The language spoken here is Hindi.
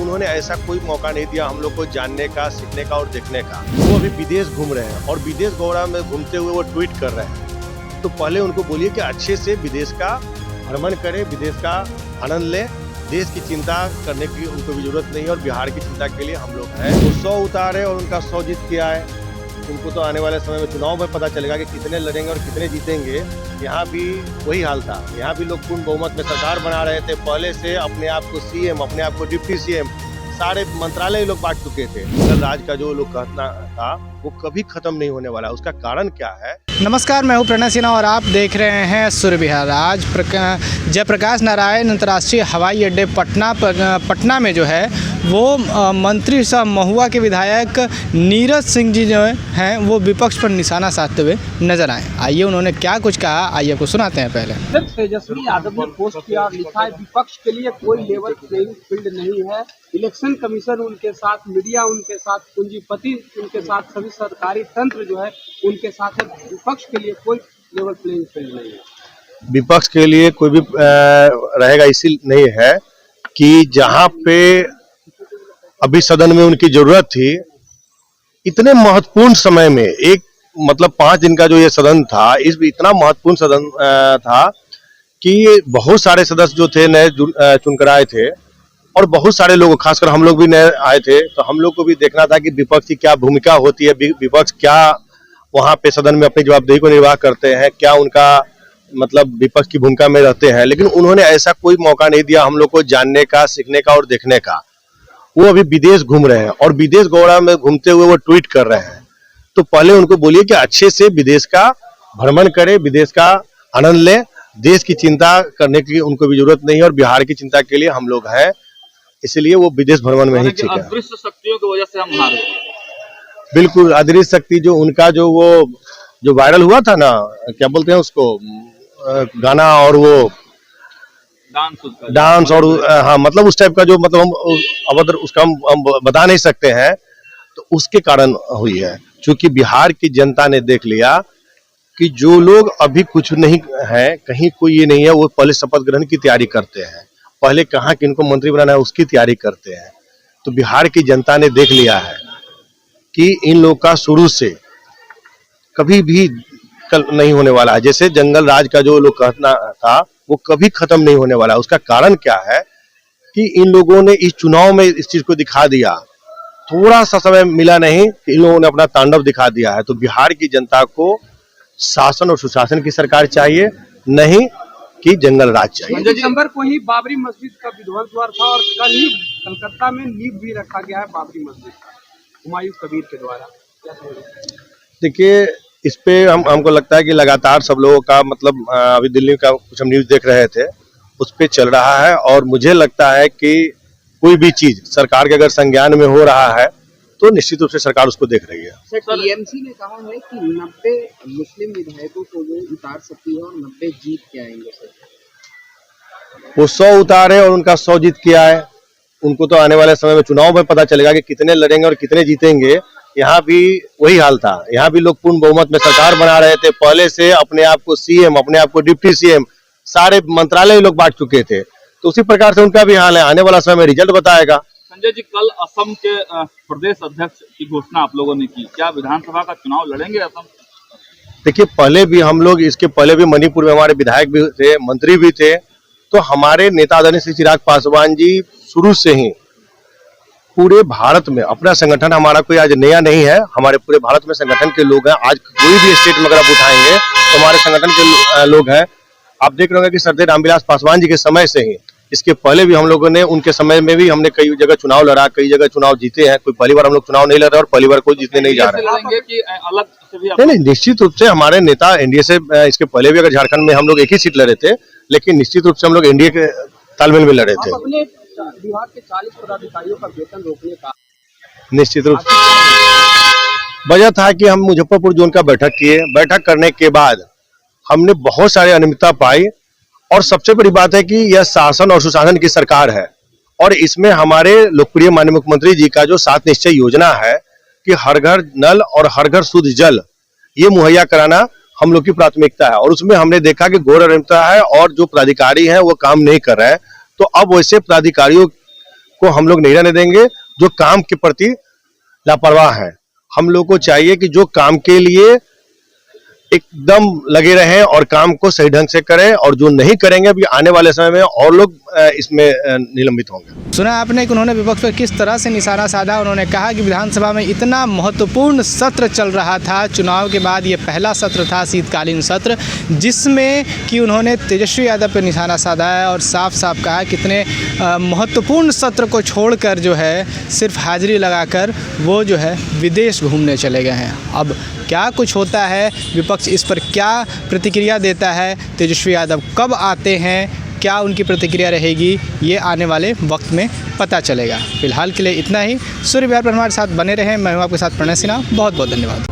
उन्होंने ऐसा कोई मौका नहीं दिया हम लोग को जानने का, सीखने का और देखने का। वो अभी विदेश घूम रहे हैं और विदेश दौरा में घूमते हुए वो ट्वीट कर रहे हैं। तो पहले उनको बोलिए कि अच्छे से विदेश का भ्रमण करें, विदेश का आनंद लें। देश की चिंता करने की उनको भी जरूरत नहीं है और बिहार की चिंता के लिए हम लोग हैं। वो 100 उतारे और उनका 100 जीत किया है। उनको तो आने वाले समय में चुनाव में पता चलेगा कि कितने लड़ेंगे और कितने जीतेंगे। यहाँ भी वही हाल था, यहाँ भी लोग पूर्ण बहुमत में सरकार बना रहे थे। पहले से अपने आप को सीएम, अपने आप को डिप्टी सीएम, सारे मंत्रालय लोग बांट चुके थे। जंगल राज का जो लोग कहना था वो कभी खत्म नहीं होने वाला। उसका कारण क्या है? नमस्कार, मैं हूं प्रणय सिन्हा और आप देख रहे हैं सूर्य विहार। आज जयप्रकाश नारायण अंतर्राष्ट्रीय हवाई अड्डे पटना में जो है वो मंत्री सह महुआ के विधायक नीरज सिंह जी जो हैं वो विपक्ष पर निशाना साधते हुए नजर आए। आइए उन्होंने क्या कुछ कहा, आइए आपको सुनाते हैं। पहले तेजस्वी यादव ने पोस्ट किया और लिखा है, विपक्ष के लिए कोई लेवल प्लेइंग फील्ड नहीं है। इलेक्शन कमीशन उनके साथ, मीडिया उनके साथ, पूंजीपति उनके साथ, सभी सरकारी तंत्र जो है उनके साथ है। विपक्ष के लिए कोई लेवल प्लेइंग फील्ड नहीं है। विपक्ष के लिए कोई भी रहेगा इसी नहीं है कि जहाँ पे अभी सदन में उनकी जरूरत थी, इतने महत्वपूर्ण समय में एक मतलब 5 दिन का जो ये सदन था, इस इतना महत्वपूर्ण सदन था कि बहुत सारे सदस्य जो थे नए चुनकर आए थे और बहुत सारे लोग, खासकर हम लोग भी नए आए थे। तो हम लोग को भी देखना था कि विपक्ष की क्या भूमिका होती है, विपक्ष क्या वहाँ पे सदन में अपनी जवाबदेही को निर्वाह करते हैं, क्या उनका मतलब विपक्ष की भूमिका में रहते हैं। लेकिन उन्होंने ऐसा कोई मौका नहीं दिया हम लोग को जानने का, सीखने का और देखने का। वो अभी विदेश घूम रहे हैं और विदेश दौरा में घूमते हुए वो ट्वीट कर रहे हैं। तो पहले उनको बोलिए कि अच्छे से विदेश का भ्रमण करें, विदेश का आनंद लें। देश की चिंता करने की उनको भी जरूरत नहीं है और बिहार की चिंता के लिए हम लोग हैं। इसलिए वो विदेश भ्रमण में ही ठीक है। अदृश्य शक्तियों की वजह से हम हार गए। बिल्कुल, अदृश्य शक्ति जो उनका जो वायरल हुआ था ना, क्या बोलते हैं उसको, गाना और वो डांस और हाँ, मतलब उस टाइप का जो मतलब हम अभद्र उसका हम बता नहीं सकते हैं। तो उसके कारण हुई है, क्योंकि बिहार की जनता ने देख लिया कि जो लोग अभी कुछ नहीं है, कहीं कोई ये नहीं है, वो पहले शपथ ग्रहण की तैयारी करते हैं, पहले कहाँ किनको मंत्री बनाना है उसकी तैयारी करते हैं। तो बिहार की जनता ने देख लिया है कि इन लोग का शुरू से कभी भी कल नहीं होने वाला है। जैसे जंगल राज का जो लोग कहना था वो कभी खत्म नहीं होने वाला। उसका कारण क्या है कि इन लोगों ने इस चुनाव में इस चीज को दिखा दिया। थोड़ा सा समय मिला नहीं कि इन लोगों ने अपना तांडव दिखा दिया है। तो बिहार की जनता को शासन और सुशासन की सरकार चाहिए, नहीं कि जंगल राज चाहिए। दिसंबर को ही बाबरी मस्जिद का विध्वंस हुआ था और कल ही कलकत्ता में नींव भी रखा गया है बाबरी मस्जिद का, हुमायूं कबीर के द्वारा। देखिए, इस पे हमको लगता है कि लगातार सब लोगों का मतलब अभी दिल्ली का कुछ हम न्यूज देख रहे थे, उस पे चल रहा है। और मुझे लगता है कि कोई भी चीज सरकार के अगर संज्ञान में हो रहा है तो निश्चित रूप से सरकार उसको देख रही है। टीएमसी ने कहा है कि 90 मुस्लिम विधायकों को वो उतार सकती है और 90 जीत के आएंगे सर। वो 100 उतारे और उनका 100 जीत किया है। उनको तो आने वाले समय में चुनाव में पता चलेगा कि कितने लड़ेंगे और कितने जीतेंगे। यहाँ भी वही हाल था, यहाँ भी लोग पूर्ण बहुमत में सरकार बना रहे थे। पहले से अपने आप को सीएम, अपने आप को डिप्टी सीएम, सारे मंत्रालय लोग बांट चुके थे। तो उसी प्रकार से उनका भी हाल है। आने वाला समय में रिजल्ट बताएगा। संजय जी, कल असम के प्रदेश अध्यक्ष की घोषणा आप लोगों ने की, क्या विधानसभा का चुनाव लड़ेंगे असम? देखिए, पहले भी हम लोग, इसके पहले भी मणिपुर में हमारे विधायक भी थे, मंत्री भी थे। तो हमारे नेता आदरणीय श्री चिराग पासवान जी शुरू से ही पूरे भारत में अपना संगठन, हमारा कोई आज नया नहीं है, हमारे पूरे भारत में संगठन के लोग हैं। आज कोई भी स्टेट में अगर आप उठाएंगे तो हमारे संगठन के लोग हैं। आप देख रहे होंगे कि सरदार रामविलास पासवान जी के समय से ही, इसके पहले भी हम लोगों ने, उनके समय में भी हमने कई जगह चुनाव लड़ा, कई जगह चुनाव जीते हैं। कोई पहली बार हम लोग चुनाव नहीं लड़ रहे और पहली बार कोई जीतने नहीं जा रहे हैं। नहीं, निश्चित रूप से हमारे नेता एनडीए से, इसके पहले भी अगर झारखंड में हम लोग एक ही सीट लड़े थे, लेकिन निश्चित रूप से हम लोग एनडीए के तालमेल में लड़े थे। बिहार के 40 पदाधिकारियों का वेतन रोकने का निश्चित रूप से वजह था कि हम मुजफ्फरपुर जोन का बैठक किए। बैठक करने के बाद हमने बहुत सारे अनियमितता पाई और सबसे बड़ी बात है कि यह शासन और सुशासन की सरकार है। और इसमें हमारे लोकप्रिय माननीय मुख्यमंत्री जी का जो 7 निश्चय योजना है कि हर घर नल और हर घर शुद्ध जल, ये मुहैया कराना हम लोग की प्राथमिकता है। और उसमें हमने देखा कि घोर अनियमितता है और जो पदाधिकारी हैं वो काम नहीं कर रहे हैं। तो अब वैसे पदाधिकारियों को हम लोग नहीं रहने देंगे जो काम के प्रति लापरवाह है। हम लोग को चाहिए कि जो काम के लिए एकदम लगे रहें और काम को सही ढंग से करें, और जो नहीं करेंगे अभी आने वाले समय में और लोग इसमें निलंबित होंगे। सुना आपने कि उन्होंने विपक्ष पर किस तरह से निशाना साधा। उन्होंने कहा कि विधानसभा में इतना महत्वपूर्ण सत्र चल रहा था, चुनाव के बाद ये पहला सत्र था, शीतकालीन सत्र, जिसमें कि उन्होंने तेजस्वी यादव पर निशाना साधा है और साफ साफ कहा कितने महत्वपूर्ण सत्र को छोड़कर जो है सिर्फ हाजिरी लगाकर वो जो है विदेश घूमने चले गए हैं। अब क्या कुछ होता है, विपक्ष इस पर क्या प्रतिक्रिया देता है, तेजस्वी यादव कब आते हैं, क्या उनकी प्रतिक्रिया रहेगी, ये आने वाले वक्त में पता चलेगा। फिलहाल के लिए इतना ही। सूर्य बिहार पर हमारे साथ बने रहें। मैं हूँ आपके साथ प्रणय सिन्हा। बहुत बहुत धन्यवाद।